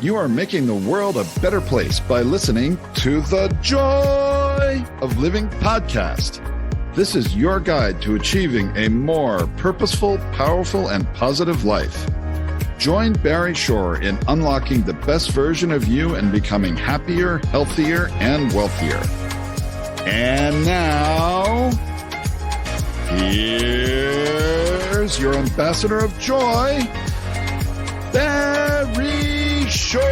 You are making the world a better place by listening to the Joy of Living podcast. This is your guide to achieving a more purposeful, powerful, and positive life. Join Barry Shore in unlocking the best version of you and becoming happier, healthier, and wealthier. And now, here's your ambassador of joy, Barry Shore.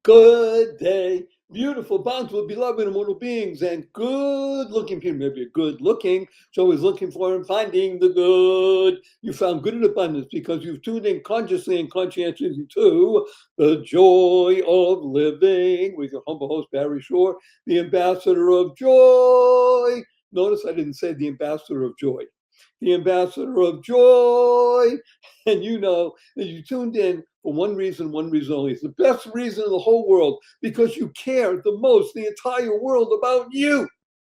Good day, beautiful, bountiful, beloved, immortal beings, and good-looking people. Maybe you're good-looking, so always looking for and finding the good. You found good in abundance because you've tuned in consciously and conscientiously to the Joy of Living with your humble host, Barry Shore, the ambassador of joy. Notice I didn't say the ambassador of joy. The ambassador of joy. And you know that you tuned in for one reason only. It's the best reason in the whole world, because you care the most, the entire world, about you.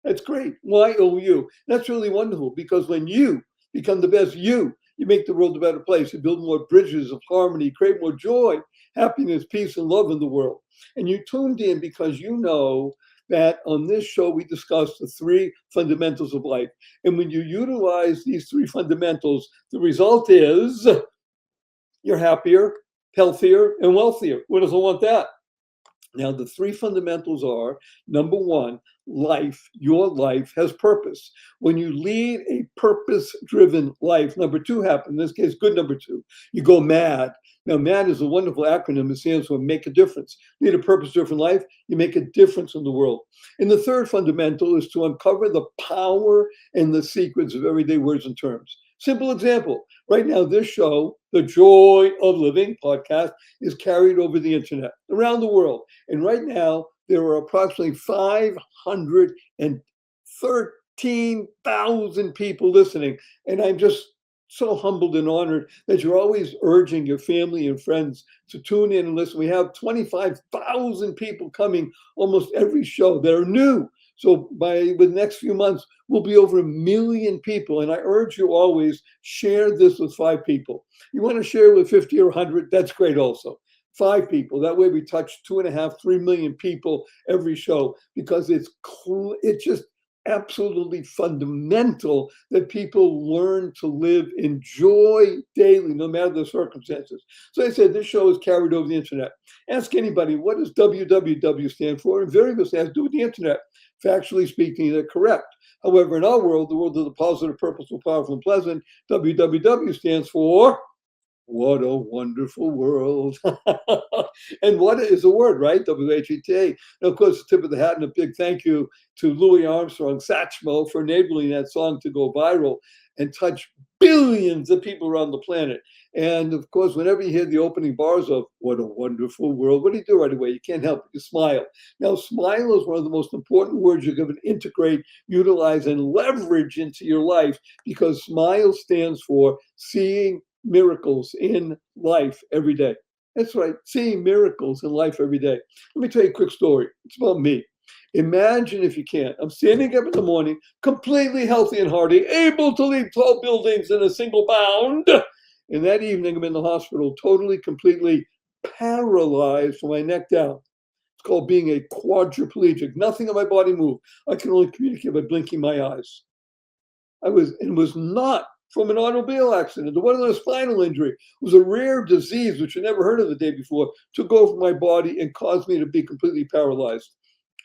That's great. Y-O-U. That's really wonderful, because when you become the best you make the world a better place. You build more bridges of harmony, create more joy, happiness, peace, and love in the world. And you tuned in because you know that on this show we discuss the three fundamentals of life. And when you utilize these three fundamentals, the result is you're happier, healthier, and wealthier. Who doesn't want that? Now, the three fundamentals are, number one, life. Your life has purpose. When you lead a purpose-driven life, number two happens. In this case, good number two. You go mad. Now, MAD is a wonderful acronym. It stands for make a difference. Lead a purpose-driven life, you make a difference in the world. And the third fundamental is to uncover the power and the secrets of everyday words and terms. Simple example. Right now, this show, the Joy of Living podcast, is carried over the internet around the world. And right now, there are approximately 513,000 people listening. And I'm just so humbled and honored that you're always urging your family and friends to tune in and listen. We have 25,000 people coming almost every show that are new. So within the next few months, we'll be over 1 million people. And I urge you always, share this with 5 people. You want to share with 50 or 100, that's great also. 5 people. That way we touch 2.5, 3 million people every show, because it's just absolutely fundamental that people learn to live in joy daily, no matter the circumstances. So I said, this show is carried over the internet. Ask anybody, what does www stand for? And various has to do with the internet. Factually speaking, they're correct. However, in our world, the world of the positive, purposeful, powerful, and pleasant, www stands for what a wonderful world. And what is a word, right? W-H-E-T-A. And of course, tip of the hat and a big thank you to Louis Armstrong Satchmo for enabling that song to go viral and touch billions of people around the planet. And of course, whenever you hear the opening bars of what a wonderful world, what do you do right away? You can't help it. You smile. Now, smile is one of the most important words you're going to integrate, utilize, and leverage into your life, because smile stands for seeing miracles in life every day. That's right, seeing miracles in life every day. Let me tell you a quick story. It's about me. Imagine, if you can, I'm standing up in the morning, completely healthy and hearty, able to leap 12 buildings in a single bound. And that evening, I'm in the hospital, totally, completely paralyzed from my neck down. It's called being a quadriplegic. Nothing in my body moved. I can only communicate by blinking my eyes. It was not from an automobile accident. It wasn't a spinal injury. It was a rare disease, which I never heard of the day before, took over my body and caused me to be completely paralyzed.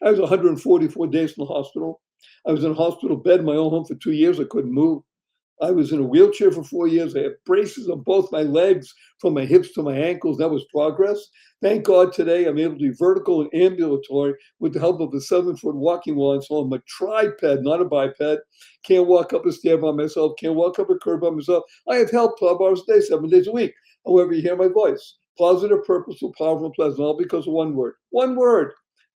I was 144 days in the hospital. I was in a hospital bed in my own home for 2 years. I couldn't move. I was in a wheelchair for 4 years. I had braces on both my legs, from my hips to my ankles. That was progress. Thank God today I'm able to be vertical and ambulatory with the help of a 7-foot walking wall. And so I'm a triped, not a biped. Can't walk up a stair by myself. Can't walk up a curb by myself. I have help 12 hours a day, 7 days a week. However, you hear my voice. Positive, purposeful, powerful, and pleasant, all because of one word. One word.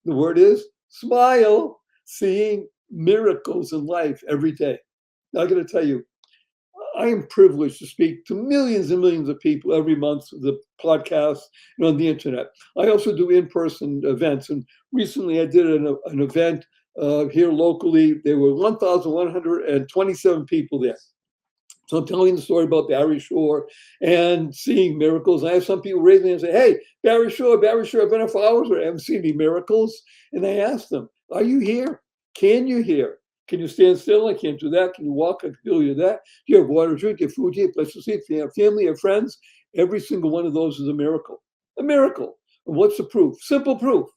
The word is smile. Seeing miracles in life every day. Now, I got to tell you, I am privileged to speak to millions and millions of people every month through the podcast and on the internet. I also do in-person events. And recently I did an event here locally. There were 1,127 people there. So I'm telling the story about Barry Shore and seeing miracles. I have some people raise their hand and say, hey, Barry Shore, I've been here for hours, but I haven't seen any miracles. And I ask them, are you here? Can you hear? Can you stand still? I can't do that. Can you walk? I can do that. Do you have water to drink? Do you have food? Do you have place to sleep? Do you have family or friends? Every single one of those is a miracle. A miracle. And what's the proof? Simple proof.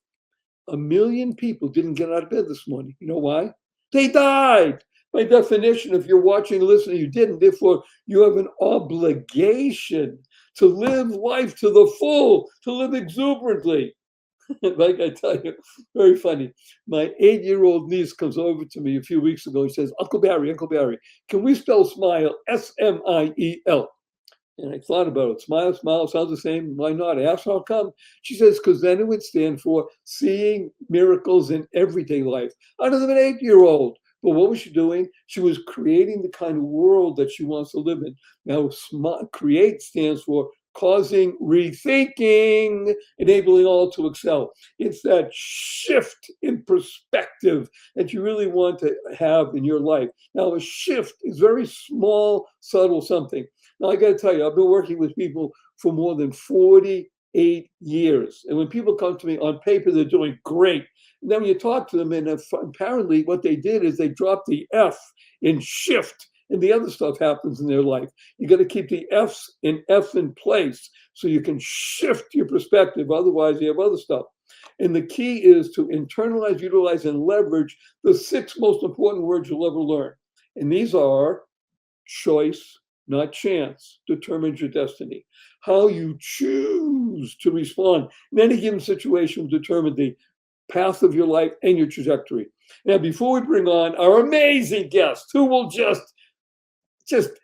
1 million people didn't get out of bed this morning. You know why? They died. By definition, if you're watching and listening, you didn't. Therefore, you have an obligation to live life to the full, to live exuberantly. Like I tell you, very funny. My 8-year-old niece comes over to me a few weeks ago. She says, Uncle Barry, can we spell smile S-M-I-E-L? And I thought about it. Smile, sounds the same. Why not? I asked her how come. She says, because then it would stand for seeing miracles in everyday life. Out of an 8-year-old. But what was she doing? She was creating the kind of world that she wants to live in. Now, create stands for causing rethinking, enabling all to excel. It's that shift in perspective that you really want to have in your life. Now, a shift is very small, subtle something. Now, I got to tell you, I've been working with people for more than 48 years. And when people come to me on paper, they're doing great. And then when you talk to them, and apparently what they did is they dropped the F in shift, and the other stuff happens in their life. You got to keep the F in place so you can shift your perspective. Otherwise, you have other stuff. And the key is to internalize, utilize, and leverage the 6 most important words you'll ever learn. And these are choice, not chance, determines your destiny. How you choose to respond in any given situation will determine the path of your life and your trajectory. Now, before we bring on our amazing guest, who will just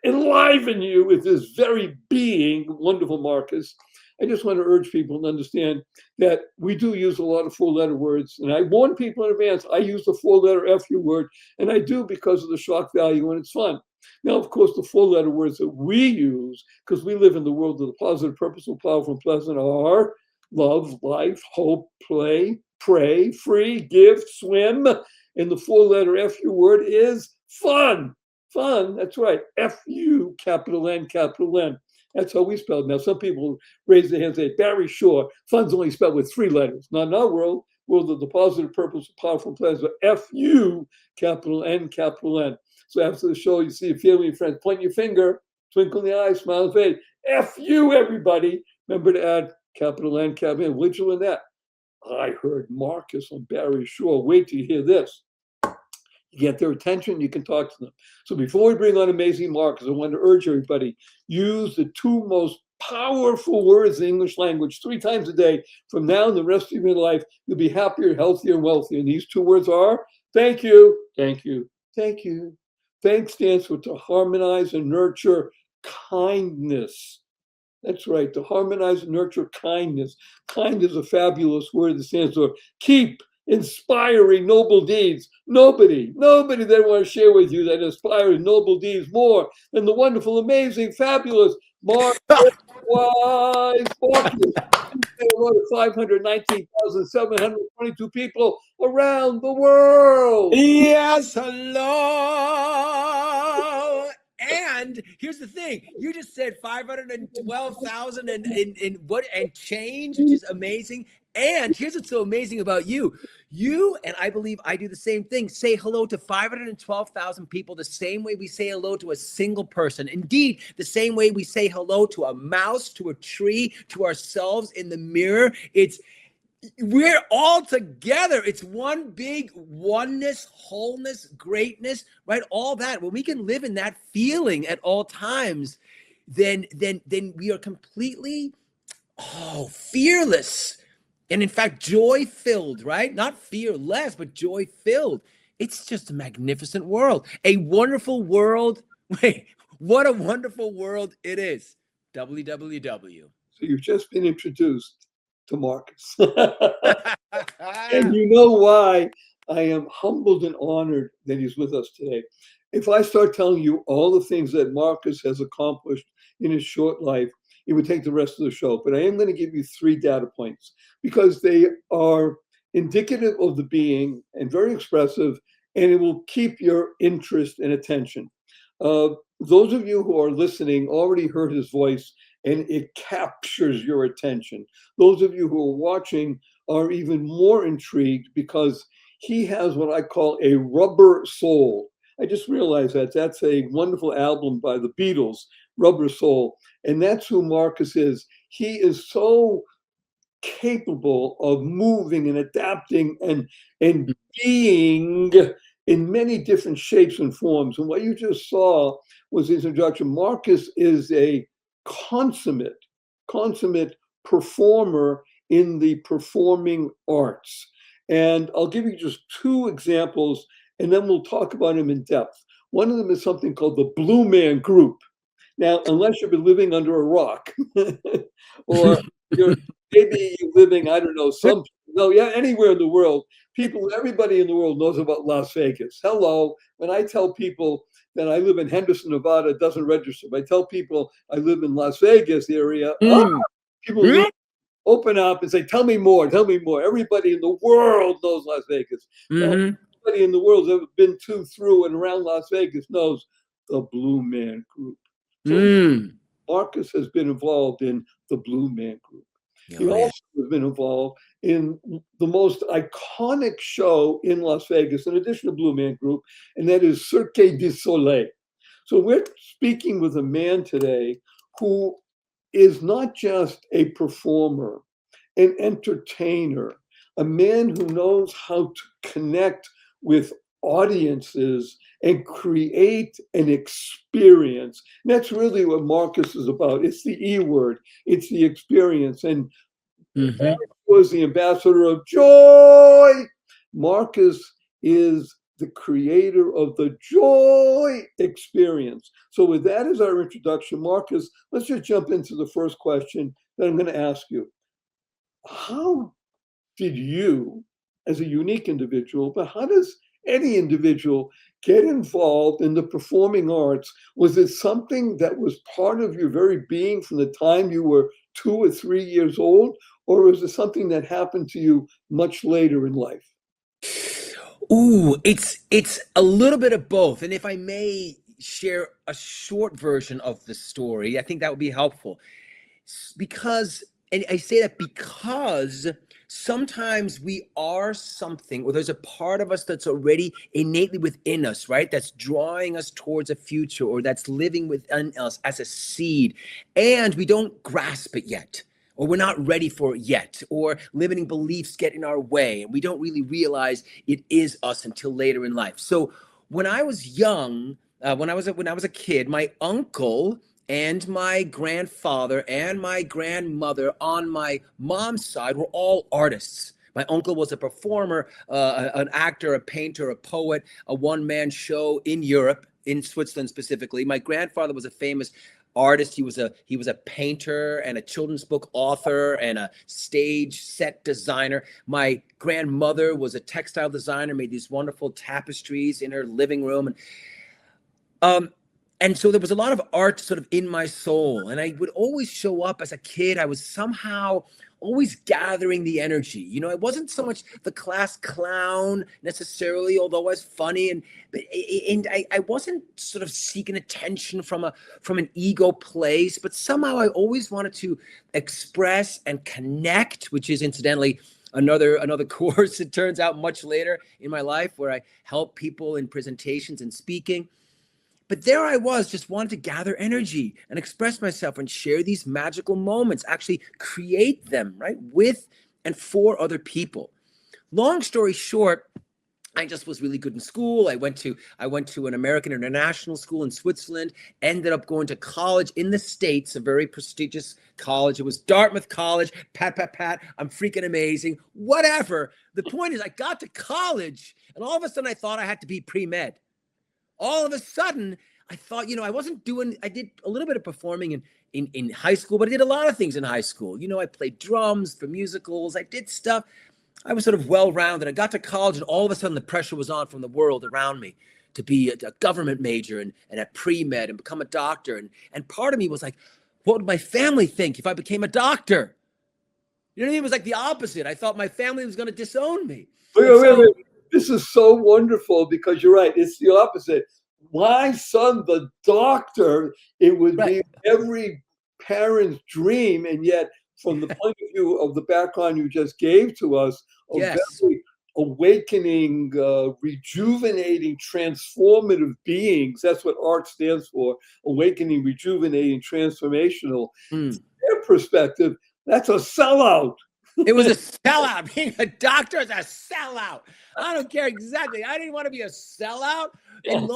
enliven you with his very being, wonderful Marcus, I just want to urge people to understand that we do use a lot of 4-letter words. And I warn people in advance, I use the 4-letter FU word, and I do because of the shock value and it's fun. Now, of course, the 4-letter words that we use, because we live in the world of the positive, purposeful, powerful, and pleasant, are love, life, hope, play, pray, free, give, swim. And the 4-letter FU word is fun. Fun, that's right. F-U, capital N, capital N. That's how we spell it. Now, some people raise their hands and say, Barry Shore, fun's only spelled with 3 letters. Not in our world of the positive, purpose, powerful, pleasant. F-U, capital N, capital N. So after the show, you see your family and friends, point your finger, twinkle in the eye, smile and face. F-U, everybody. Remember to add capital N, capital N. Where'd you learn that? I heard Marcus on Barry Shore. Wait till you hear this. You get their attention, you can talk to them. So before we bring on amazing Marcus, I want to urge everybody, use the 2 most powerful words in the English language 3 times a day. From now and the rest of your life, you'll be happier, healthier, and wealthier. And these 2 words are, thank you, thank you, thank you. Thanks stands for to harmonize and nurture kindness. That's right, to harmonize and nurture kindness. Kind is a fabulous word that stands for keep inspiring noble deeds. Nobody they want to share with you that inspires noble deeds more than the wonderful, amazing, fabulous Marcus Weiss. 519,722 people around the world. Yes, hello. And here's the thing: you just said 512,000 and change, which is amazing. And here's what's so amazing about you. You, and I believe I do the same thing, say hello to 512,000 people the same way we say hello to a single person. Indeed, the same way we say hello to a mouse, to a tree, to ourselves in the mirror. We're all together. It's one big oneness, wholeness, greatness, right? All that. When we can live in that feeling at all times, then we are completely, fearless. And in fact, joy-filled, right? Not fearless, but joy-filled. It's just a magnificent world. A wonderful world. Wait, what a wonderful world it is. WWW. So you've just been introduced to Marcus. And you know why I am humbled and honored that he's with us today. if I start telling you all the things that Marcus has accomplished in his short life, it would take the rest of the show. But I am going to give you 3 data points because they are indicative of the being and very expressive, and it will keep your interest and attention. Those of you who are listening already heard his voice, and it captures your attention. Those of you who are watching are even more intrigued because he has what I call a rubber soul. I just realized that that's a wonderful album by the Beatles, Rubber Soul. And that's who Marcus is. He is so capable of moving and adapting and being in many different shapes and forms. And what you just saw was his introduction. Marcus is a consummate performer in the performing arts. And I'll give you just 2 examples, and then we'll talk about him in depth. One of them is something called the Blue Man Group. Now, unless you've been living under a rock, or maybe you're living, I don't know, anywhere in the world, everybody in the world knows about Las Vegas. Hello, when I tell people that I live in Henderson, Nevada, it doesn't register. If I tell people I live in Las Vegas area, people open up and say, tell me more. Everybody in the world knows Las Vegas. Everybody in the world who's ever been to, through, and around Las Vegas knows the Blue Man Group. So Marcus has been involved in the Blue Man Group. He also has been involved in the most iconic show in Las Vegas, in addition to Blue Man Group, and that is Cirque du Soleil. So we're speaking with a man today who is not just a performer, an entertainer, a man who knows how to connect with audiences and create an experience. And that's really what Marcus is about. It's the E word. It's the experience. And Marcus was the ambassador of joy. Marcus is the creator of the joy experience. So with that as our introduction, Marcus, let's just jump into the first question that I'm going to ask you. How did you, as a unique individual, but how does any individual get involved in the performing arts? Was it something that was part of your very being from the time you were 2 or 3 years old? Or was it something that happened to you much later in life? Ooh, it's a little bit of both. And if I may share a short version of the story, I think that would be helpful. Because, and I say that because sometimes we are something, or there's a part of us that's already innately within us, right? That's drawing us towards a future, or that's living within us as a seed, and we don't grasp it yet, or we're not ready for it yet, or limiting beliefs get in our way, and we don't really realize it is us until later in life. So when I was young, when I was a kid, my uncle and my grandfather and my grandmother on my mom's side were all artists. My uncle was a performer, an actor, a painter, a poet, a one-man show in Europe, in Switzerland specifically. My grandfather was a famous artist. He was a painter and a children's book author and a stage set designer. My grandmother was a textile designer, made these wonderful tapestries in her living room. And so there was a lot of art sort of in my soul. And I would always show up as a kid. I was somehow always gathering the energy. You know, I wasn't so much the class clown necessarily, although I was funny. And I wasn't sort of seeking attention from an ego place. But somehow I always wanted to express and connect, which is incidentally another course, it turns out, much later in my life, where I help people in presentations and speaking. But there I was, just wanted to gather energy and express myself and share these magical moments, actually create them, right, with and for other people. Long story short, I just was really good in school. I went to an American international school in Switzerland, ended up going to college in the States, a very prestigious college. It was Dartmouth College. Pat, I'm freaking amazing. Whatever. The point is, I got to college, and all of a sudden I thought I had to be pre-med. All of a sudden, I thought, I did a little bit of performing in high school, but I did a lot of things in high school. You know, I played drums for musicals. I did stuff. I was sort of well-rounded. I got to college, and all of a sudden the pressure was on from the world around me to be a government major and a pre-med and become a doctor. And part of me was like, what would my family think if I became a doctor? You know what I mean? It was like the opposite. I thought my family was going to disown me. Wait. This is so wonderful because you're right. It's the opposite. My son, the doctor, it would be every parent's dream. And yet, from the point of view of the background you just gave to us, a very awakening, rejuvenating, transformative beings. That's what ART stands for. Awakening, rejuvenating, transformational. From their perspective, that's a sellout. It was a sellout. Being a doctor is a sellout. I don't care exactly. I didn't want to be a sellout. And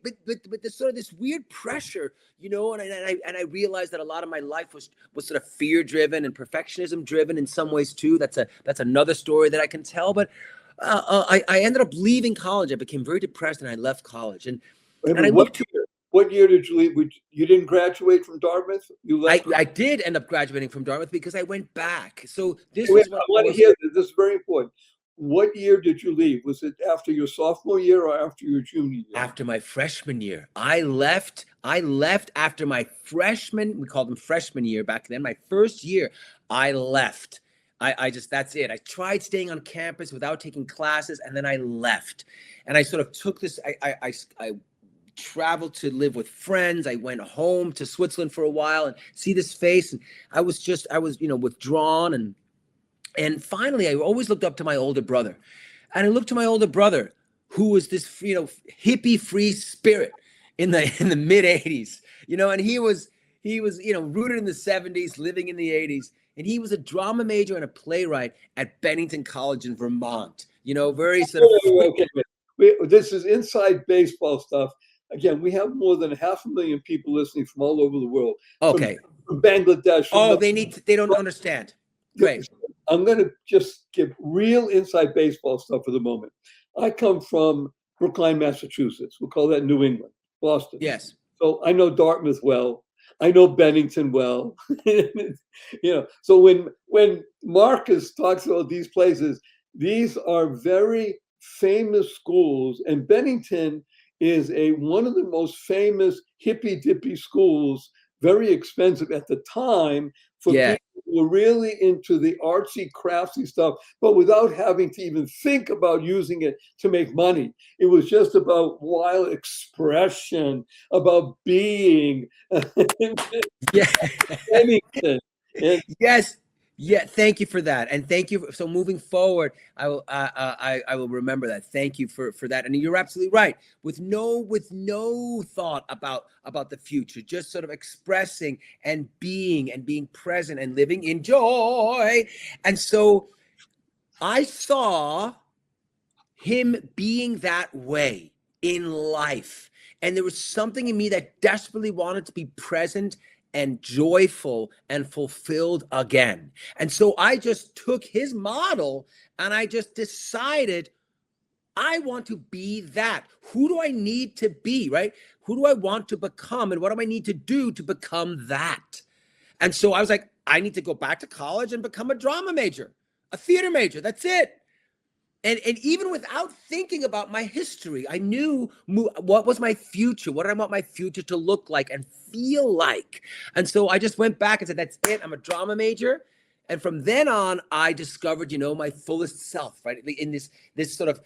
but the sort of this weird pressure, you know, and I realized that a lot of my life was sort of fear driven and perfectionism driven in some ways too. That's another story that I can tell. But I ended up leaving college. I became very depressed and I left college. And I looked to. What year did you leave? You didn't graduate from Dartmouth? You left? I did end up graduating from Dartmouth because I went back. So this I want to hear this. This is very important. What year did you leave? Was it after your sophomore year or after your junior year? After my freshman year. I left after my freshman, we called them freshman year back then. My first year, I left. I just, that's it. I tried staying on campus without taking classes, and then I left. And I sort of took this, I traveled to live with friends. I went home to Switzerland for a while and see this face. And I was, withdrawn. And finally, I always looked up to my older brother. And I looked to my older brother, who was this, hippie free spirit in the mid 80s, and he was, rooted in the 70s, living in the 80s. And he was a drama major and a playwright at Bennington College in Vermont, very sort of. This is inside baseball stuff. Again, we have more than 500,000 people listening from all over the world. Okay. From Bangladesh. They don't understand. Great. I'm going to just give real inside baseball stuff for the moment. I come from Brookline, Massachusetts. We'll call that New England, Boston. Yes. So I know Dartmouth well. I know Bennington well. So when Marcus talks about these places, these are very famous schools, and Bennington is one of the most famous hippy dippy schools, very expensive at the time for people who were really into the artsy, craftsy stuff, but without having to even think about using it to make money. It was just about wild expression, about being. Bennington. Yes. Yeah, thank you for that, and thank you. So moving forward, I will remember that. Thank you for that. And you're absolutely right. With no thought about the future, just sort of expressing and being present and living in joy. And so I saw him being that way in life, and there was something in me that desperately wanted to be present and joyful and fulfilled again. And so I just took his model and I just decided I want to be that. Who do I need to be, right? Who do I want to become? And what do I need to do to become that? And so I was like, I need to go back to college and become a drama major, a theater major. That's it. And even without thinking about my history, I knew what was my future, what did I want my future to look like and feel like. And so I just went back and said, that's it. I'm a drama major. And from then on, I discovered, my fullest self, right? In this sort of,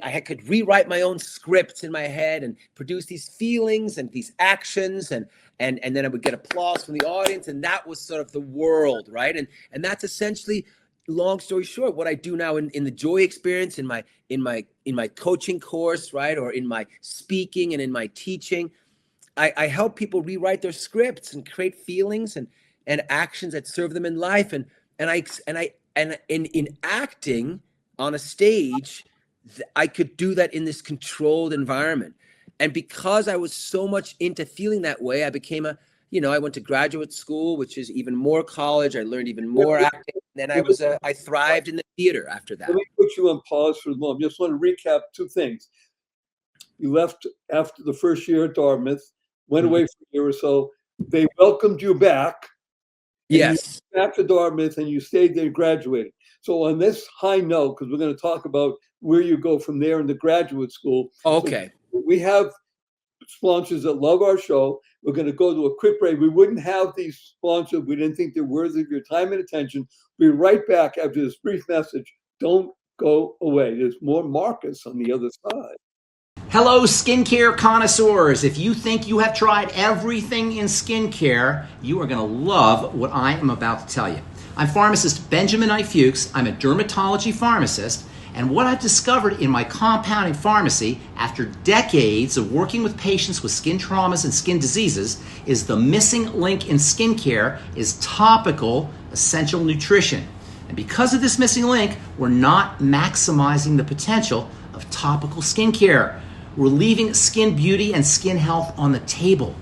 I could rewrite my own scripts in my head and produce these feelings and these actions. And then I would get applause from the audience. And that was sort of the world, right? And that's essentially, long story short, what I do now in the joy experience, in my coaching course, right, or in my speaking and in my teaching, I help people rewrite their scripts and create feelings and actions that serve them in life. And in acting on a stage, I could do that in this controlled environment. And because I was so much into feeling that way, I became I went to graduate school, which is even more college. I learned even more acting. And then I thrived in the theater after that. Let me put you on pause for a moment. Just want to recap two things. You left after the first year at Dartmouth, went away for a year or so. They welcomed you back. Yes. You back to Dartmouth and you stayed there and graduated. So on this high note, because we're going to talk about where you go from there in the graduate school. Okay. We have sponsors that love our show. We're going to go to a quick break. We wouldn't have these sponsors if we didn't think they're worthy of your time and attention. We'll be right back after this brief message. Don't go away. There's more Marcus on the other side. Hello, skincare connoisseurs. If you think you have tried everything in skincare, you are going to love what I am about to tell you. I'm pharmacist Benjamin I. Fuchs. I'm a dermatology pharmacist. And what I've discovered in my compounding pharmacy after decades of working with patients with skin traumas and skin diseases is the missing link in skincare is topical essential nutrition. And because of this missing link, we're not maximizing the potential of topical skincare. We're leaving skin beauty and skin health on the table.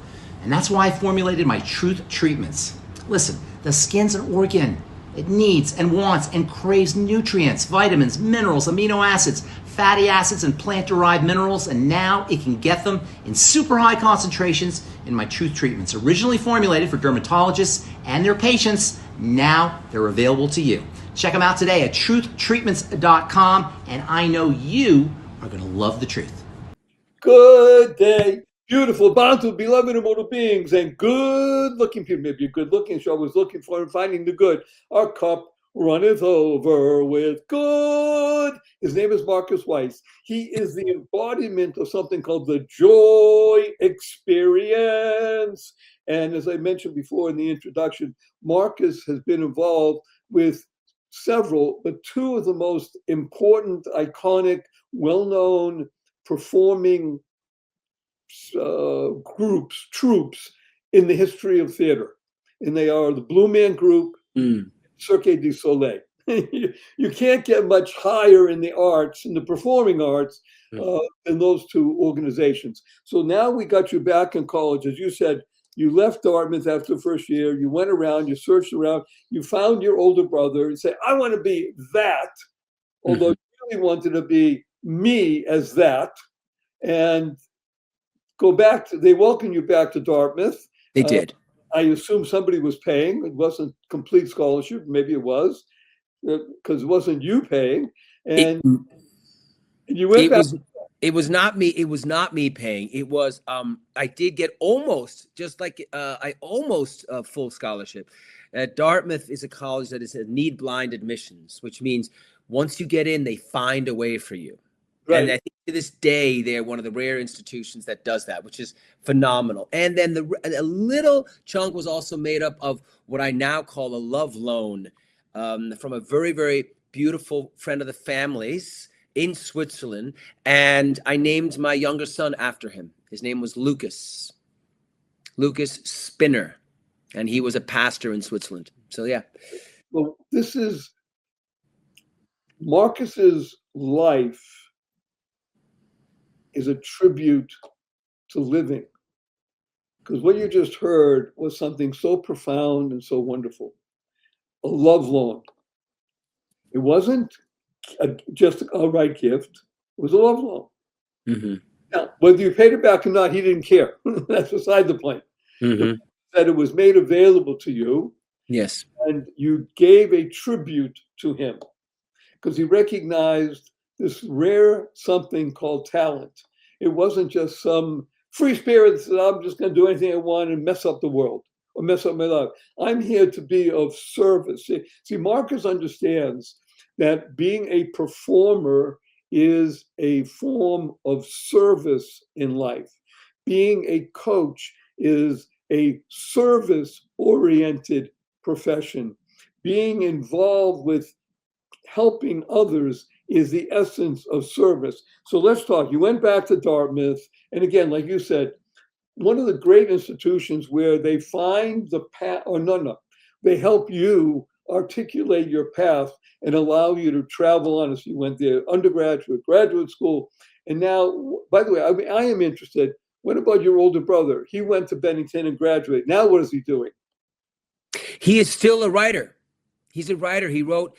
And that's why I formulated my Truth Treatments. Listen, the skin's an organ. It needs and wants and craves nutrients, vitamins, minerals, amino acids, fatty acids, and plant-derived minerals, and now it can get them in super high concentrations in my Truth Treatments. Originally formulated for dermatologists and their patients, now they're available to you. Check them out today at truthtreatments.com, and I know you are going to love the truth. Good day. Beautiful, bountiful, beloved immortal beings, and good-looking people. Maybe you're good-looking, so I was looking for and finding the good. Our cup runneth over with good. His name is Marcus Weiss. He is the embodiment of something called the joy experience. And as I mentioned before in the introduction, Marcus has been involved with several, but two of the most important, iconic, well-known performing troops in the history of theater. And they are the Blue Man Group, Cirque du Soleil. You can't get much higher in the arts, in the performing arts, than those two organizations. So now we got you back in college. As you said, you left Dartmouth after the first year. You went around, you searched around, you found your older brother and said, I want to be that, although you really wanted to be me as that. And go back to, they welcomed you back to Dartmouth. They did. I assume somebody was paying. It wasn't complete scholarship. Maybe it was, because it wasn't you paying. And you went back. It was not me. It was not me paying. It was, I did get almost, just like I almost full scholarship. Dartmouth is a college that is a need blind admissions, which means once you get in, they find a way for you. Right. And I think to this day, they're one of the rare institutions that does that, which is phenomenal. And then a little chunk was also made up of what I now call a love loan from a very, very beautiful friend of the family's in Switzerland. And I named my younger son after him. His name was Lucas Spinner. And he was a pastor in Switzerland. So, yeah. Well, this is Marcus's life is a tribute to living. Because what you just heard was something so profound and so wonderful. A love loan. It wasn't just an outright gift. It was a love loan. Mm-hmm. Now, whether you paid it back or not, he didn't care. That's beside the point. Mm-hmm. That it was made available to you. Yes. And you gave a tribute to him. Because he recognized this rare something called talent. It wasn't just some free spirit that said, I'm just going to do anything I want and mess up the world or mess up my life. I'm here to be of service. See, Marcus understands that being a performer is a form of service in life. Being a coach is a service-oriented profession. Being involved with helping others is the essence of service. So let's talk. You went back to Dartmouth. And again, like you said, one of the great institutions where they find the path, they help you articulate your path and allow you to travel on. So you went there, undergraduate, graduate school. And now, by the way, I am interested. What about your older brother? He went to Bennington and graduated. Now what is he doing? He is still a writer. He's a writer. He wrote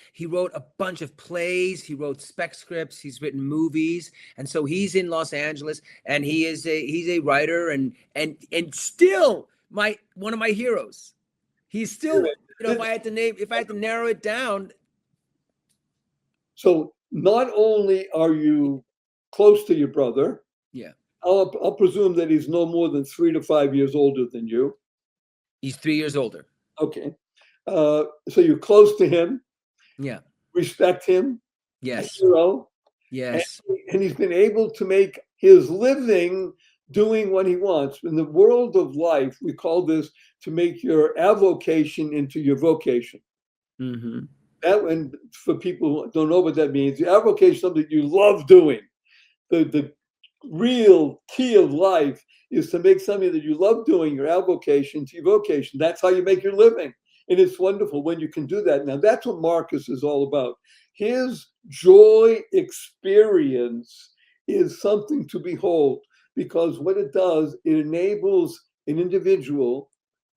a bunch of plays. He wrote spec scripts. He's written movies, and so he's in Los Angeles. And he's a writer, and still one of my heroes. He's still, if I had to narrow it down. So not only are you close to your brother, yeah, I'll presume that he's no more than 3 to 5 years older than you. He's 3 years older. Okay. So you're close to him, Yeah. respect him, Yes. Yes. And he's been able to make his living doing what he wants. In the world of life, we call this to make your avocation into your vocation. Mm-hmm. That, and for people who don't know what that means, the avocation is something you love doing. The real key of life is to make something that you love doing your avocation to your vocation. That's how you make your living. And it's wonderful when you can do that. Now, that's what Marcus is all about. His joy experience is something to behold, because what it does, it enables an individual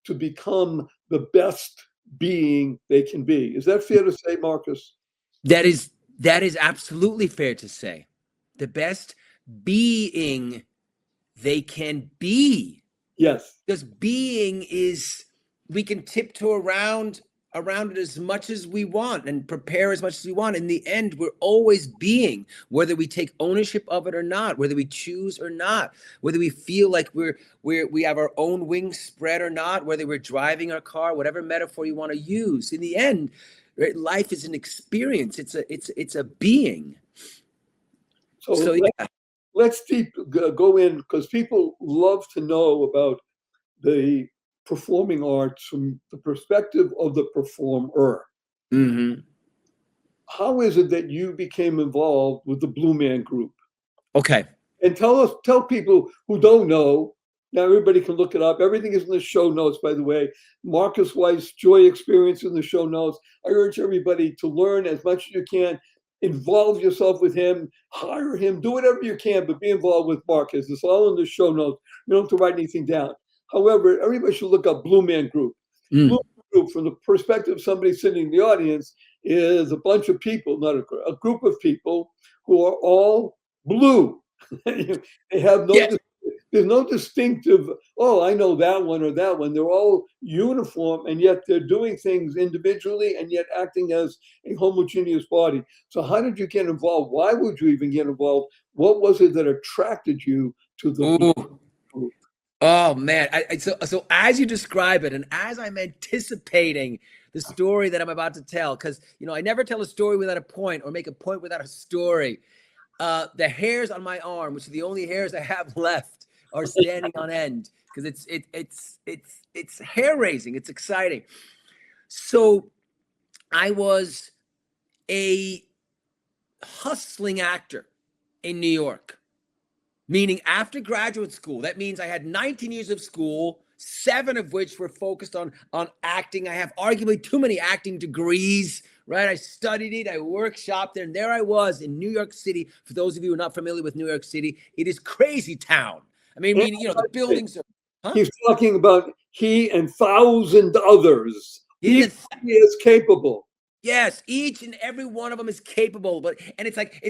to become the best being they can be. Is that fair to say, Marcus? That is absolutely fair to say. The best being they can be. Yes. Because being is, we can tiptoe around it as much as we want and prepare as much as we want. In the end, we're always being, whether we take ownership of it or not, whether we choose or not, whether we feel like we have our own wings spread or not, whether we're driving our car, whatever metaphor you want to use. In the end, right, life is an experience. It's a being. So yeah. Let's go in, because people love to know about the performing arts from the perspective of the performer. Mm-hmm. How is it that you became involved with the Blue Man Group? Okay. And tell people who don't know. Now everybody can look it up. Everything is in the show notes, by the way. Marcus Weiss, Joy Experience in the show notes. I urge everybody to learn as much as you can. Involve yourself with him, hire him, do whatever you can, but be involved with Marcus. It's all in the show notes. You don't have to write anything down. However, everybody should look up Blue Man Group. Blue Man Group, from the perspective of somebody sitting in the audience, is a bunch of people, not a group of people who are all blue. They have there's no distinctive, oh, I know that one or that one. They're all uniform, and yet they're doing things individually and yet acting as a homogeneous body. So how did you get involved? Why would you even get involved? What was it that attracted you to the group? Oh man! So as you describe it, and as I'm anticipating the story that I'm about to tell, because I never tell a story without a point or make a point without a story. The hairs on my arm, which are the only hairs I have left, are standing on end because it's hair raising. It's exciting. So I was a hustling actor in New York. Meaning after graduate school, that means I had 19 years of school, 7 of which were focused on acting. I have arguably too many acting degrees, right? I studied it, I workshopped there, and there I was in New York City. For those of you who are not familiar with New York City, it is crazy town. I mean, the buildings are... Huh? He's talking about he and 1,000 others. He is capable. Yes, each and every one of them is capable, and it's like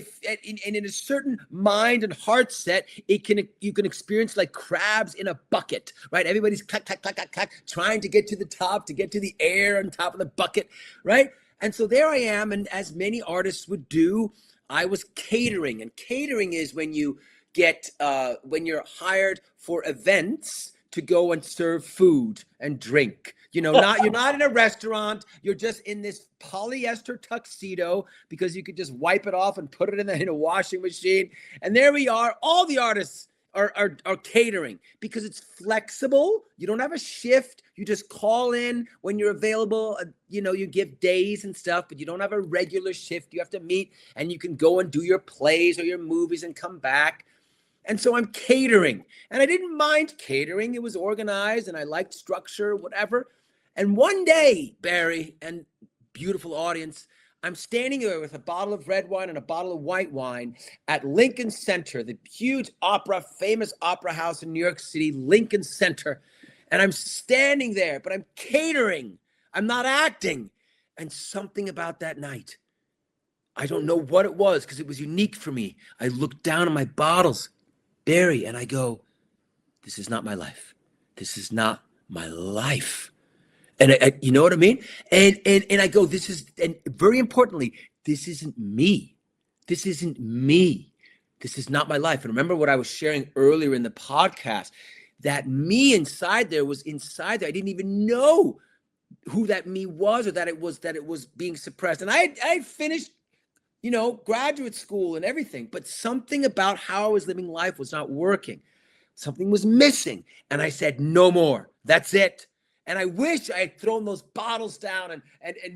in a certain mind and heart set, you can experience like crabs in a bucket, right? Everybody's clack, clack, clack, clack, clack, trying to get to the top, to get to the air on top of the bucket, right? And so there I am, and as many artists would do, I was catering, and catering is when you get when you're hired for events to go and serve food and drink. You're not in a restaurant. You're just in this polyester tuxedo because you could just wipe it off and put it in a washing machine. And there we are. All the artists are catering because it's flexible. You don't have a shift. You just call in when you're available. You give days and stuff, but you don't have a regular shift. You have to meet, and you can go and do your plays or your movies and come back. And so I'm catering, and I didn't mind catering. It was organized and I liked structure, whatever. And one day, Barry and beautiful audience, I'm standing there with a bottle of red wine and a bottle of white wine at Lincoln Center, the huge famous opera house in New York City, Lincoln Center. And I'm standing there, but I'm catering. I'm not acting. And something about that night, I don't know what it was because it was unique for me. I looked down at my bottles, Barry, and I go, this is not my life. This is not my life. And you know what I mean? And I go, and very importantly, this isn't me. This isn't me. This is not my life. And remember what I was sharing earlier in the podcast, that me inside there was inside there. I didn't even know who that me was, or that it was being suppressed. And I finished, graduate school and everything, but something about how I was living life was not working. Something was missing. And I said, no more. That's it. And I wish I had thrown those bottles down and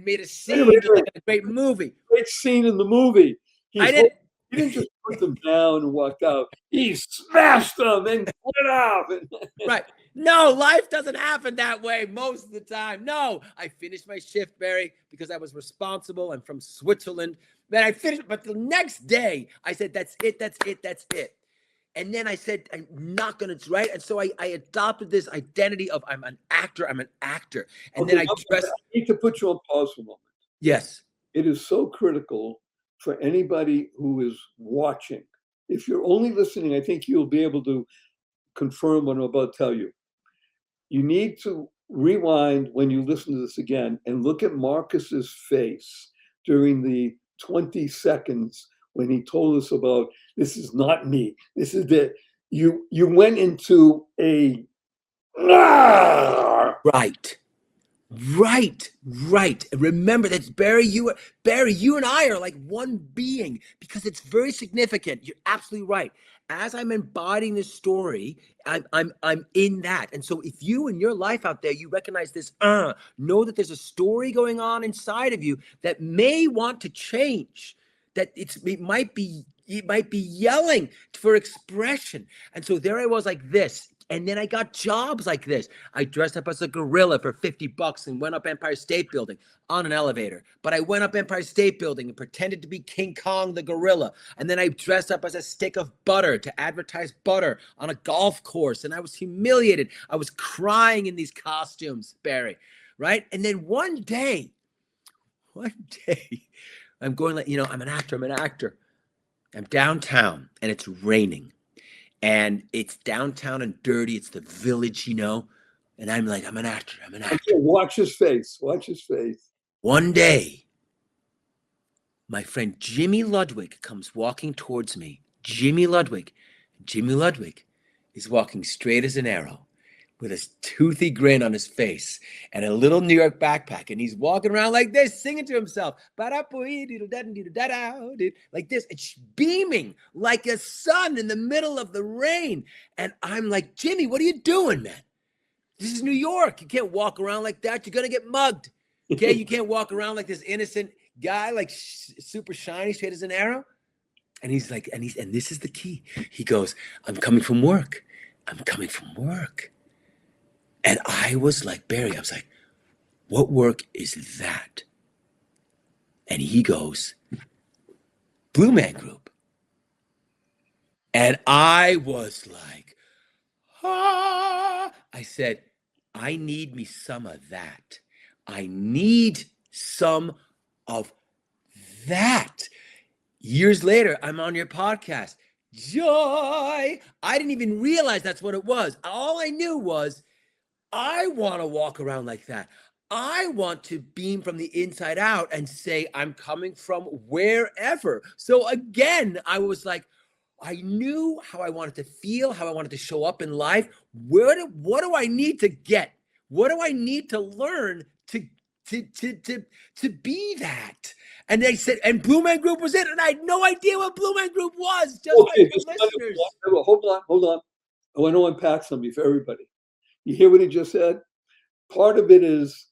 made a scene like a great movie. Great scene in the movie. I didn't. He didn't just put them down and walked out. He smashed them and put off. Right. No, life doesn't happen that way most of the time. No, I finished my shift, Barry, because I was responsible. I'm from Switzerland. Then I finished, but the next day I said, that's it. And then I said, I'm not going to, right? And so I adopted this identity of I'm an actor. And okay, then I dressed. I need to put you on pause for a moment. Yes. It is so critical for anybody who is watching. If you're only listening, I think you'll be able to confirm what I'm about to tell you. You need to rewind when you listen to this again and look at Marcus's face during the 20 seconds when he told us about, this is not me. This is it. You went into a Right. Remember, that's Barry. You and I are like one being, because it's very significant. You're absolutely right. As I'm embodying this story, I'm in that. And so if you in your life out there, you recognize this, know that there's a story going on inside of you that may want to change, that it might be yelling for expression. And so there I was like this. And then I got jobs like this. I dressed up as a gorilla for $50 and went up Empire State Building on an elevator. But I went up Empire State Building and pretended to be King Kong the gorilla. And then I dressed up as a stick of butter to advertise butter on a golf course. And I was humiliated. I was crying in these costumes, Barry, right? And then one day, I'm going like, I'm an actor. I'm downtown and it's raining. And it's downtown and dirty. It's the village, And I'm like, I'm an actor. Watch his face. One day, my friend Jimmy Ludwig comes walking towards me. Jimmy Ludwig is walking straight as an arrow with a toothy grin on his face and a little New York backpack. And he's walking around like this, singing to himself. Like this. It's beaming like a sun in the middle of the rain. And I'm like, Jimmy, what are you doing, man? This is New York. You can't walk around like that. You're going to get mugged. Okay? You can't walk around like this innocent guy, like super shiny, straight as an arrow. And he's like, and this is the key. He goes, I'm coming from work. And I was like, Barry, I was like, what work is that? And he goes, Blue Man Group. And I was like, I said, I need me some of that. I need some of that. Years later, I'm on your podcast. Joy. I didn't even realize that's what it was. All I knew was, I want to walk around like that. I want to beam from the inside out and say, I'm coming from wherever. So again, I was like, I knew how I wanted to feel, how I wanted to show up in life. What do I need to get? What do I need to learn to be that? And they said, and Blue Man Group was it. And I had no idea what Blue Man Group was. Just okay, like the listeners. Hold on. I want to unpack something for everybody. You hear what he just said? Part of it is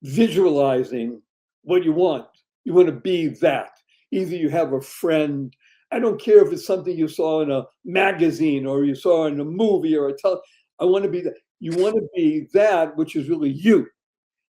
visualizing what you want. You want to be that. Either you have a friend. I don't care if it's something you saw in a magazine or you saw in a movie or I want to be that. You want to be that, which is really you.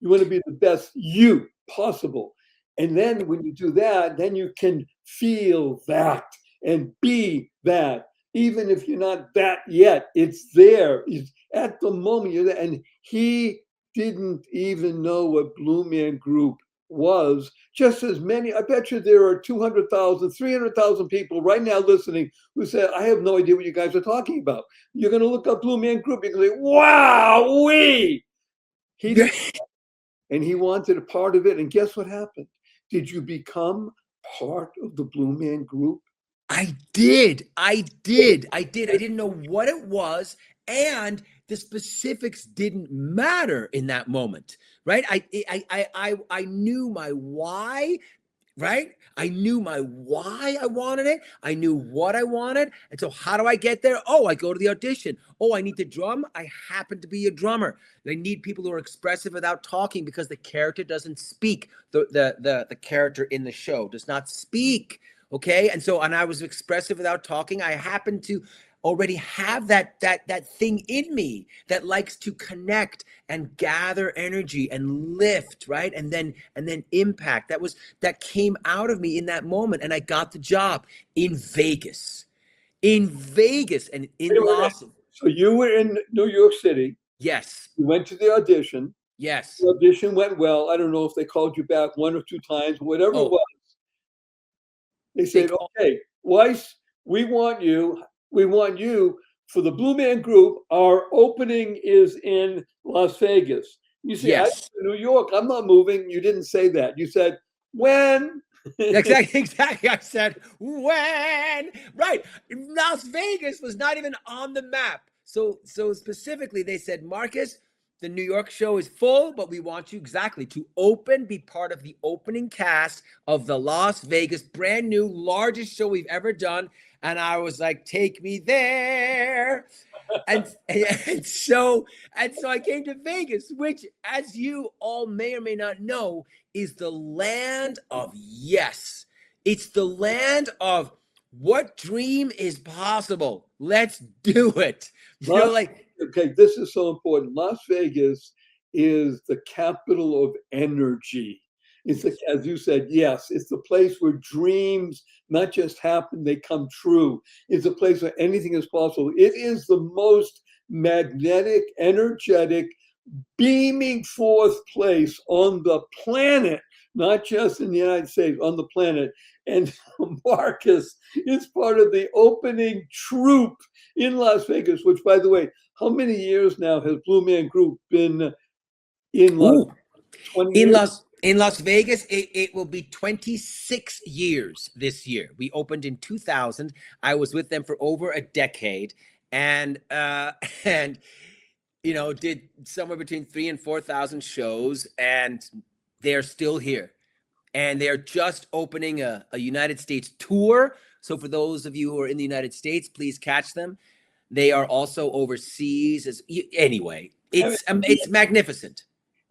You want to be the best you possible. And then when you do that, then you can feel that and be that. Even if you're not that yet, it's there. It's at the moment you're there. And he didn't even know what Blue Man Group was. Just as many, I bet you there are 200,000, 300,000 people right now listening who say, I have no idea what you guys are talking about. You're going to look up Blue Man Group. You're going to say, wow-wee. He did, and he wanted a part of it. And guess what happened? Did you become part of the Blue Man Group? I did. I didn't know what it was, and the specifics didn't matter in that moment, right? I knew my why, right? I knew my why I wanted it. I knew what I wanted. And so how do I get there? Oh, I go to the audition. Oh, I need to drum. I happen to be a drummer. They need people who are expressive without talking because the character doesn't speak. The character in the show does not speak. Okay. And I was expressive without talking. I happen to already have that thing in me that likes to connect and gather energy and lift, right? And then impact. That came out of me in that moment. And I got the job in Vegas and in Los Angeles. So you were in New York City. Yes. You went to the audition. Yes. The audition went well. I don't know if they called you back one or two times, whatever it was. They said, okay, Weiss, we want you. We want you for the Blue Man Group. Our opening is in Las Vegas. You say, yes. I'm in New York. I'm not moving. You didn't say that. You said, when? Exactly. I said, when? Right. Las Vegas was not even on the map. So specifically, they said, Marcus, the New York show is full, but we want you to be part of the opening cast of the Las Vegas brand new largest show we've ever done. And I was like, take me there. and so I came to Vegas, which, as you all may or may not know, is the land of yes. It's the land of what dream is possible. Let's do it. Okay, this is so important. Las Vegas is the capital of energy. It's as you said, yes, it's the place where dreams not just happen, they come true. It's a place where anything is possible. It is the most magnetic, energetic, beaming forth place on the planet, not just in the United States, on the planet. And Marcus is part of the opening troupe in Las Vegas, which, by the way, how many years now has Blue Man Group been in Las Vegas? 20 years? In Las Vegas, it will be 26 years this year. We opened in 2000. I was with them for over a decade, and did somewhere between 3,000 and 4,000 shows, and they're still here. And they're just opening a United States tour. So for those of you who are in the United States, please catch them. They are also overseas. Anyway, it's magnificent.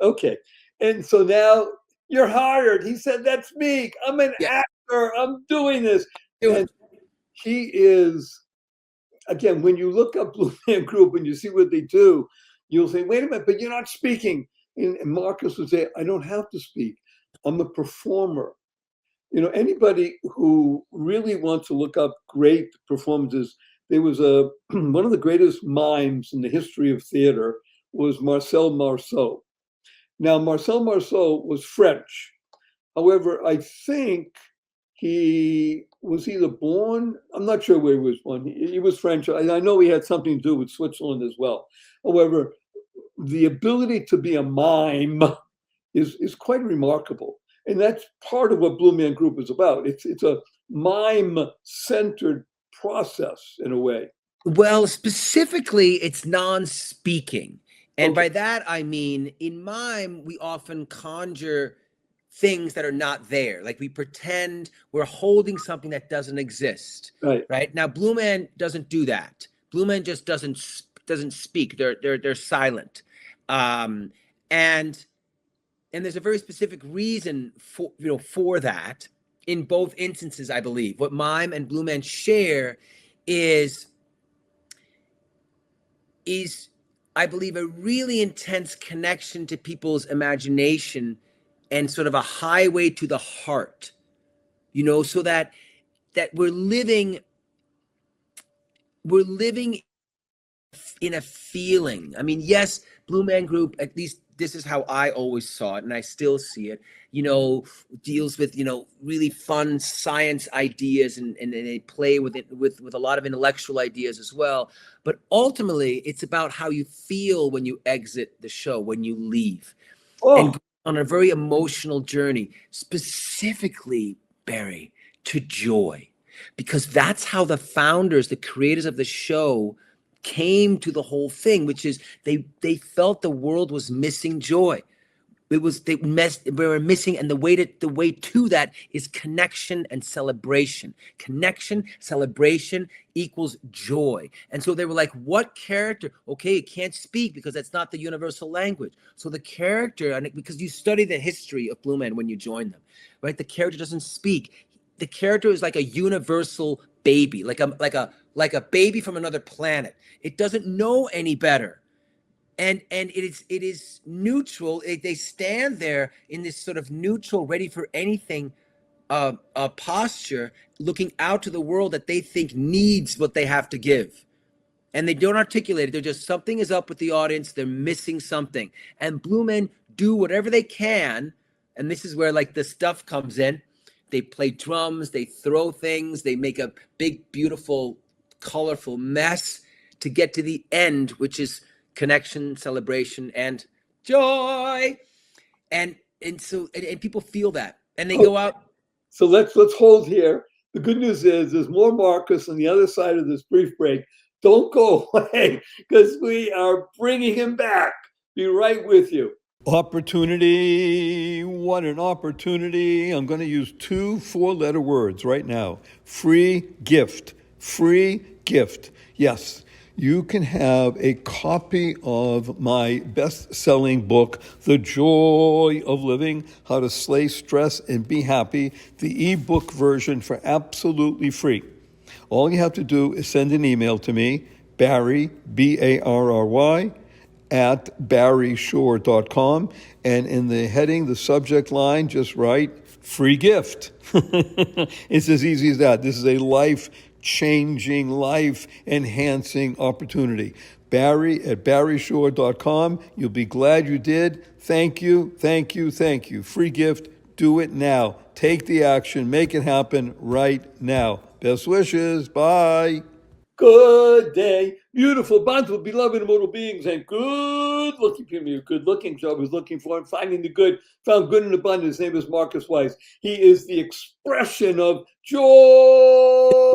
Okay. And so now you're hired. He said, that's me. I'm an actor. I'm doing this. And he is, again, when you look up Blue Man Group and you see what they do, you'll say, wait a minute, but you're not speaking. And Marcus would say, I don't have to speak. I'm a performer. Anybody who really wants to look up great performances, there was one of the greatest mimes in the history of theater was Marcel Marceau. Now, Marcel Marceau was French. However, I think he was either born, I'm not sure where he was born. He was French. I know he had something to do with Switzerland as well. However, the ability to be a mime is quite remarkable. And that's part of what Blue Man Group is about. It's a mime-centered process in a way. Well, specifically, it's non-speaking. And by that, I mean, in mime, we often conjure things that are not there. Like we pretend we're holding something that doesn't exist. Right? Now, Blue Man doesn't do that. Blue Man just doesn't speak. They're silent. And there's a very specific reason for that in both instances, I believe. What mime and Blue Man share is I believe a really intense connection to people's imagination and sort of a highway to the heart, so that we're living in a feeling. I mean, yes, Blue Man Group, at least this is how I always saw it, and I still see it, deals with, really fun science ideas, and they play with it with a lot of intellectual ideas as well. But ultimately, it's about how you feel when you exit the show, when you leave. And on a very emotional journey, specifically, Barry, to joy. because that's how the founders, the creators of the show, came to the whole thing, which is they felt the world was missing joy. It was they were missing, and the way to that is connection and celebration. Connection, celebration equals joy. And so they were like, what character? Okay, it can't speak because that's not the universal language. So the character, and because you study the history of Blue Man when you join them, right? The character doesn't speak. The character is like a universal baby, like a baby from another planet. It doesn't know any better. And it is neutral. They stand there in this sort of neutral, ready for anything posture, looking out to the world that they think needs what they have to give. And they don't articulate it. They're just, something is up with the audience. They're missing something. And Blue Men do whatever they can. And this is where like the stuff comes in. They play drums. They throw things. They make a big, beautiful, colorful mess to get to the end, which is connection, celebration, and joy. And so people feel that, and they go out. So let's hold here. The good news is there's more Marcus on the other side of this brief break. Don't go away, because we are bringing him back. Be right with you. Opportunity. What an opportunity. I'm going to use 2 4-letter words right now. Free gift. Free gift. Yes. You can have a copy of my best-selling book, The Joy of Living, How to Slay Stress and Be Happy, the ebook version for absolutely free. All you have to do is send an email to me, Barry, Barry, at barryshore.com, and in the heading, the subject line, just write, free gift. It's as easy as that. This is a life-changing, life-enhancing opportunity. Barry at barryshore.com. You'll be glad you did. Thank you, thank you, thank you. Free gift. Do it now. Take the action. Make it happen right now. Best wishes. Bye. Good day. Beautiful, bountiful, beloved immortal beings, and good-looking people. Good-looking job is looking for and finding the good, found good in abundance. His name is Marcus Weiss. He is the expression of joy.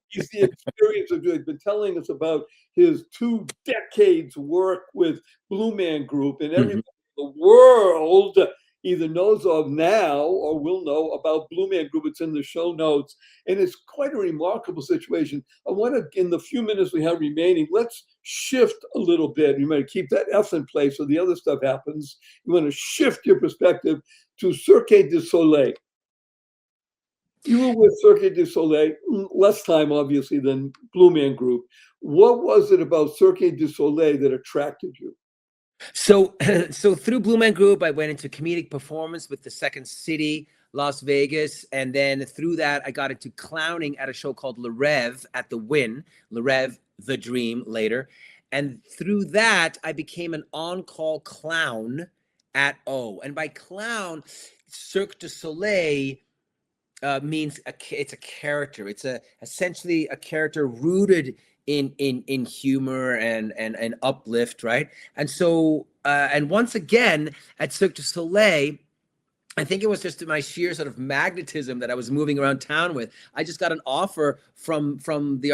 He's the experience of joy. He's been telling us about his 2 decades work with Blue Man Group, and everybody in the world either knows of now or will know about Blue Man Group. It's in the show notes, and it's quite a remarkable situation. I want to, in the few minutes we have remaining, let's shift a little bit. You might keep that F in place so the other stuff happens. You want to shift your perspective to Cirque du Soleil. You were with Cirque du Soleil, less time obviously than Blue Man Group. What was it about Cirque du Soleil that attracted you? So through Blue Man Group, I went into comedic performance with the Second City, Las Vegas. And then through that, I got into clowning at a show called Le Rêve at the Wynn, Le Rêve, The Dream later. And through that, I became an on-call clown at O. And by clown, Cirque du Soleil means it's a character. It's essentially a character rooted in humor and uplift, right? And so and once again at Cirque du Soleil, I think it was just my sheer sort of magnetism that I was moving around town with. I just got an offer from the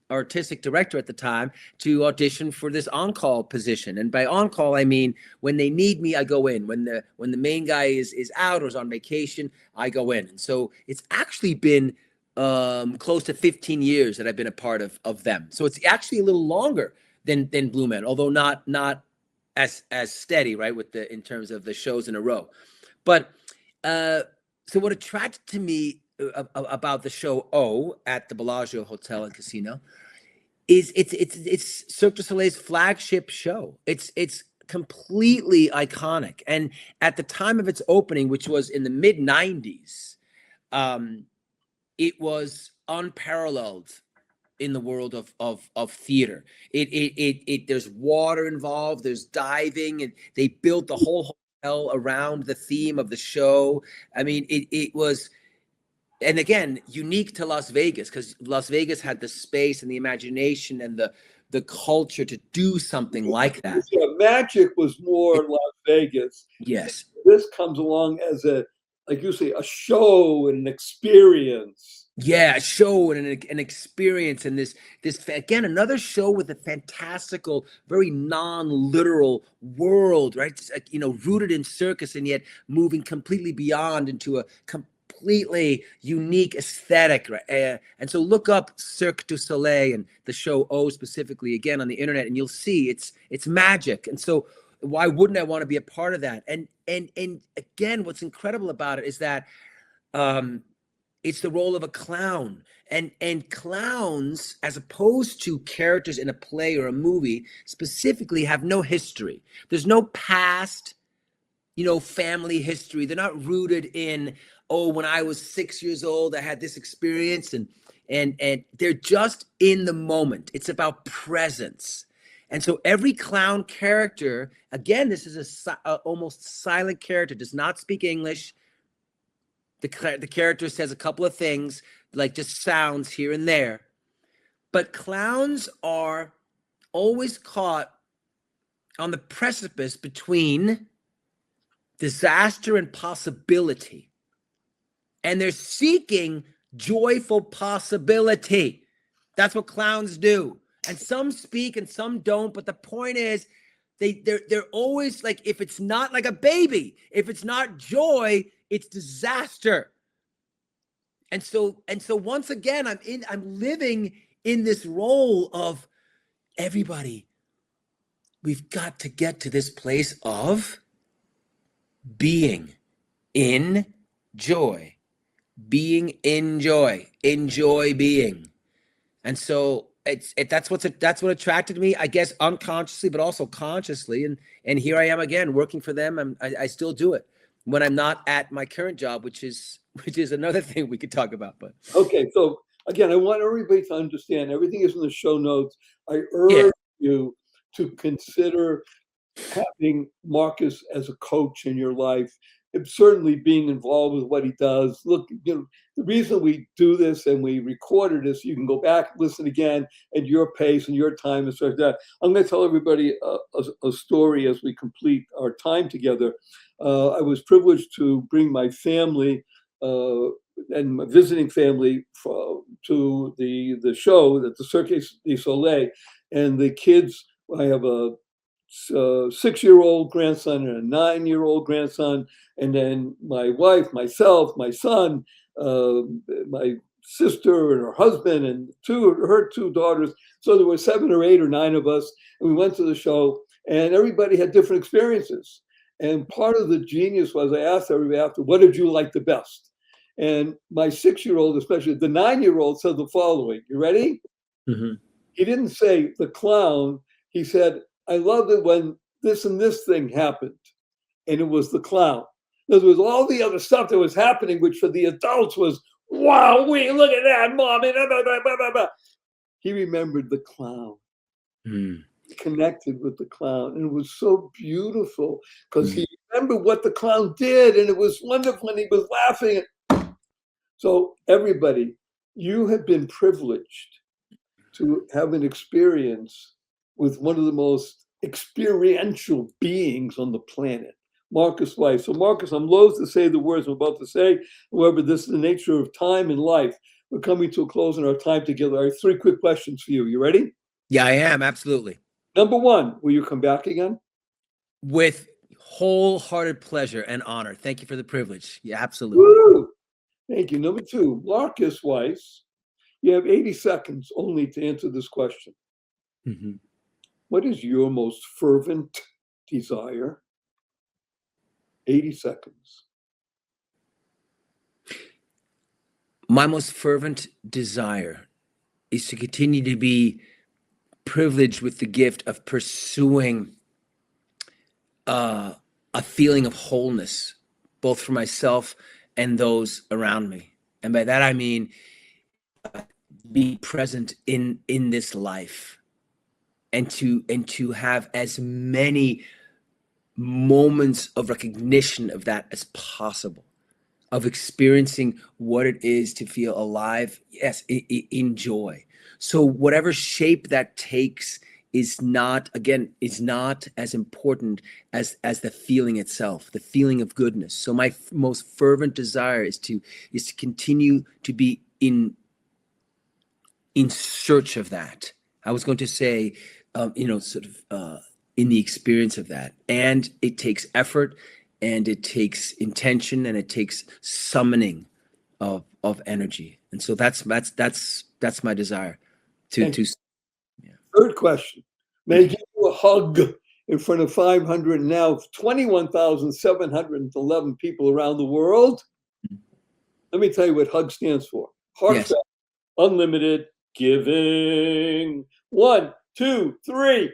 artistic director at the time to audition for this on-call position. And by on-call, I mean when they need me, I go in. When the main guy is out or is on vacation, I go in. And so it's actually been close to 15 years that I've been a part of them. So it's actually a little longer than Blue Man, although not as steady, right, in terms of the shows in a row. But so what attracted to me about the show O at the Bellagio Hotel and Casino is it's Cirque du Soleil's flagship show. It's completely iconic, and at the time of its opening, which was in the mid '90s, it was unparalleled in the world of theater. It there's water involved, there's diving, and they built the whole hotel around the theme of the show. I mean, it was, and again, unique to Las Vegas, because Las Vegas had the space and the imagination and the culture to do something like that. Yeah, magic was more Las Vegas. Yes. This comes along as like you say, a show and an experience. Yeah, a show and an experience, and this again, another show with a fantastical, very non-literal world, right? It's like, rooted in circus and yet moving completely beyond into a completely unique aesthetic, right? And so look up Cirque du Soleil and the show O specifically again on the internet, and you'll see it's magic. And so why wouldn't I want to be a part of that? And again, what's incredible about it is that it's the role of a clown, and clowns, as opposed to characters in a play or a movie, specifically have no history. There's no past, family history. They're not rooted in, oh, when I was 6 years old, I had this experience, and they're just in the moment. It's about presence. And so every clown character, again, this is a almost silent character, does not speak English. The character says a couple of things, like just sounds here and there. But clowns are always caught on the precipice between disaster and possibility. And they're seeking joyful possibility. That's what clowns do. And some speak and some don't. But the point is, they're always like, if it's not like a baby, if it's not joy, it's disaster. And so once again, I'm living in this role of everybody. We've got to get to this place of being in joy, enjoy being. And so that's what attracted me, I guess, unconsciously, but also consciously. And here I am again, working for them. I still do it when I'm not at my current job, which is another thing we could talk about. But okay, so again, I want everybody to understand everything is in the show notes. I urge you to consider having Marcus as a coach in your life. Certainly being involved with what he does. Look, the reason we do this and we recorded this, you can go back, listen again at your pace and your time and stuff like that. I'm going to tell everybody a story as we complete our time together. I was privileged to bring my family and my visiting family to the show at the Cirque du Soleil, and the kids. I have a 6-year-old grandson and a 9-year-old grandson, and then my wife, myself, my son, my sister and her husband, and her two daughters. So there were 7 or 8 or 9 of us, and we went to the show, and everybody had different experiences. And part of the genius was I asked everybody after, what did you like the best? And my 6-year-old, especially the 9-year-old, said the following. You ready? mm-hmm. He didn't say the clown. He said, I loved it when this and this thing happened. And it was the clown. There was all the other stuff that was happening, which for the adults was, wow, look at that, mommy. Blah, blah, blah, blah, blah. He remembered the clown. Connected with the clown. And it was so beautiful because he remembered what the clown did. And it was wonderful. And he was laughing. So everybody, you have been privileged to have an experience with one of the most experiential beings on the planet, Marcus Weiss. So Marcus, I'm loath to say the words I'm about to say. However, this is the nature of time and life. We're coming to a close in our time together. I have 3 quick questions for you. You ready? Yeah, I am. Absolutely. Number 1, will you come back again? With wholehearted pleasure and honor. Thank you for the privilege. Yeah, absolutely. Woo! Thank you. Number 2, Marcus Weiss, you have 80 seconds only to answer this question. Mm-hmm. What is your most fervent desire? 80 seconds. My most fervent desire is to continue to be privileged with the gift of pursuing a feeling of wholeness, both for myself and those around me. And by that, I mean be present in this life and to have as many moments of recognition of that as possible, of experiencing what it is to feel alive. Yes, in joy. So whatever shape that takes is not as important as the feeling itself, the feeling of goodness. So my most fervent desire is to continue to be in search of that. I was going to say, sort of in the experience of that. And it takes effort, and it takes intention, and it takes summoning of energy. And so that's my desire to. Yeah. Third question. May I give you a hug in front of 500 now 21,711 people around the world? Let me tell you what HUG stands for. Heartfelt, yes. Unlimited giving. 1, 2, 3.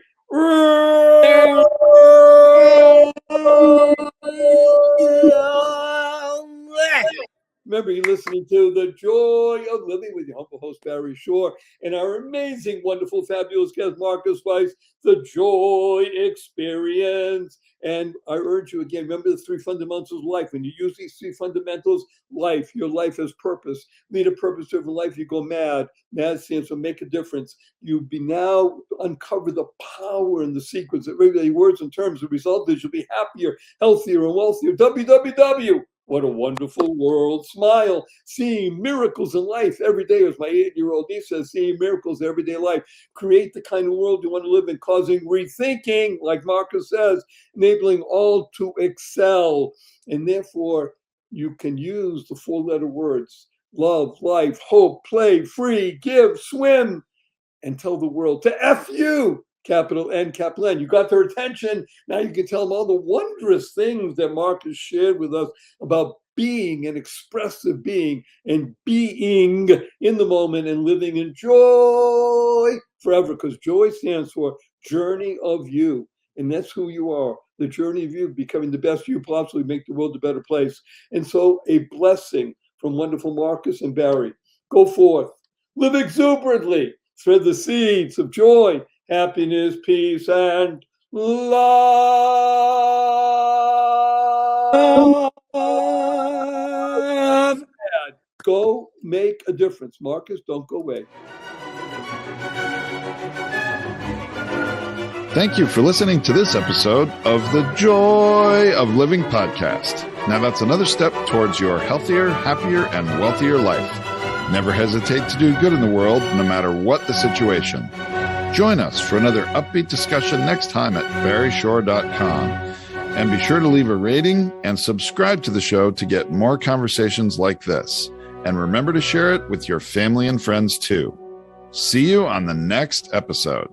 Remember, you're listening to The Joy of Living with your humble host, Barry Shore, and our amazing, wonderful, fabulous guest, Marcus Weiss, The Joy Experience. And I urge you again, remember the 3 fundamentals of life. When you use these 3 fundamentals, your life has purpose. Lead a purpose-driven life, you go mad. Mad stands for make a difference. You now uncover the power and the secrets of everyday words and terms. The result is you'll be happier, healthier, and wealthier. www. What a wonderful world. Smile. Seeing miracles in life every day. As my 8-year-old niece says, seeing miracles in everyday life. Create the kind of world you want to live in, causing rethinking, like Marcus says, enabling all to excel. And therefore, you can use the 4-letter words: love, life, hope, play, free, give, swim, and tell the world to F you. Capital N, capital N. You got their attention. Now you can tell them all the wondrous things that Marcus shared with us about being an expressive being and being in the moment and living in joy forever, because joy stands for journey of you. And that's who you are, the journey of you, becoming the best you possibly, make the world a better place. And so a blessing from wonderful Marcus and Barry. Go forth, live exuberantly, spread the seeds of joy, happiness, peace, and love. Go make a difference. Marcus, don't go away. Thank you for listening to this episode of the Joy of Living podcast. Now that's another step towards your healthier, happier, and wealthier life. Never hesitate to do good in the world, no matter what the situation. Join us for another upbeat discussion next time at barryshore.com. And be sure to leave a rating and subscribe to the show to get more conversations like this. And remember to share it with your family and friends too. See you on the next episode.